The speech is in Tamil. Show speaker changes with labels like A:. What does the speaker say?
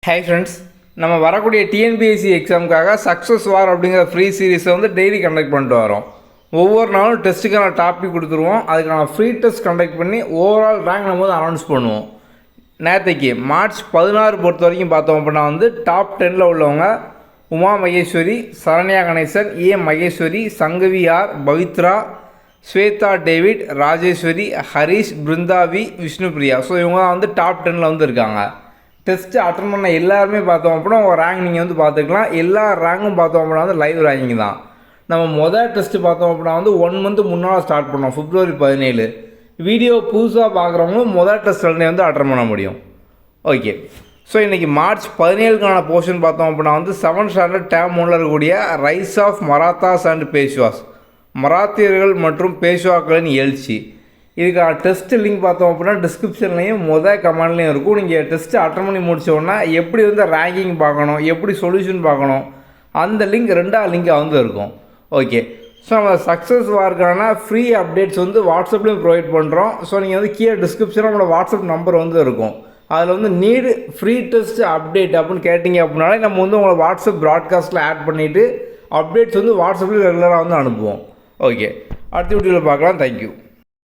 A: ஹாய் ஃப்ரெண்ட்ஸ், நம்ம வரக்கூடிய டிஎன்பிஎஸ்சி எக்ஸாமுக்காக சக்ஸஸ் வார் அப்படிங்கிற ஃப்ரீ சீரீஸை வந்து டெய்லி கண்டக்ட் பண்ணிட்டு வரோம். ஒவ்வொரு நாளும் டெஸ்ட்டுக்கான டாபிக் கொடுத்துருவோம். அதுக்கான ஃப்ரீ டெஸ்ட் கண்டக்ட் பண்ணி ஓவரால் ரேங்க் நம்ம வந்து அனௌன்ஸ் பண்ணுவோம். நேற்றுக்கு மார்ச் 16 பொறுத்த வரைக்கும் பார்த்தோம் அப்படின்னா வந்து டாப் 10 உள்ளவங்க Uma Maheswari, Saranya Ganesan, A Maheswari, Sangavi R, Pavithra, Swetha David, Rajeswari, Harish, Brindavi, Vishnupriya. So இவங்க வந்து டாப் 10 வந்து இருக்காங்க. டெஸ்ட்டு அட்டன் பண்ண எல்லாருமே பார்த்தோம் அப்படின்னா உங்கள் ரேங்க் நீங்கள் வந்து பார்த்துக்கலாம். எல்லா ரேங்கும் பார்த்தோம் அப்படின்னா வந்து லைவ் ரேங்கிங் தான். நம்ம மொதல் டெஸ்ட்டு பார்த்தோம் அப்படின்னா வந்து 1 மந்த் முன்னால் ஸ்டார்ட் பண்ணோம், February 17. வீடியோ புதுசாக பார்க்குறவங்களும் மொதல் டெஸ்ட் வந்து அட்டன் பண்ண முடியும். ஓகே, ஸோ இன்றைக்கி மார்ச் 17க்கான போர்ஷன் பார்த்தோம் அப்படின்னா வந்து 7th ஸ்டாண்டர்ட் டேம் 1 இருக்கக்கூடிய rise of Marathas and Peshwas, மராத்தியர்கள் மற்றும் பேஷ்வாக்களின் எழுச்சி. இதுக்கான டெஸ்ட்டு லிங்க் பார்த்தோம் அப்படின்னா டிஸ்கிரிப்ஷன்லேயும் கமெண்ட்லேயும் இருக்கும். நீங்கள் டெஸ்ட்டு அட்டன் பண்ணி முடித்தோன்னா எப்படி வந்து ரேங்கிங் பார்க்கணும், எப்படி சொல்யூஷன் பார்க்கணும், அந்த லிங்க் 2வது லிங்காக வந்து இருக்கும். ஓகே, ஸோ நம்ம சக்ஸஸ் வார்க்கான ஃப்ரீ அப்டேட்ஸ் வந்து வாட்ஸ்அப்லேயும் ப்ரொவைட் பண்ணுறோம். ஸோ நீங்கள் வந்து கீழே டிஸ்கிரிப்ஷனில் நம்மளோட வாட்ஸ்அப் நம்பர் வந்து இருக்கும். அதில் வந்து நீடு ஃப்ரீ டெஸ்ட் அப்டேட் அப்படின்னு கேட்டிங்க அப்படின்னாலே நம்ம வந்து உங்களை வாட்ஸ்அப் ப்ராட்காஸ்ட்டில் ஆட் பண்ணிவிட்டு அப்டேட்ஸ் வந்து வாட்ஸ்அப்பில் ரெகுலராக வந்து அனுப்புவோம். ஓகே, அடுத்த வீடியோவில் பார்க்கலாம். தேங்க்யூ.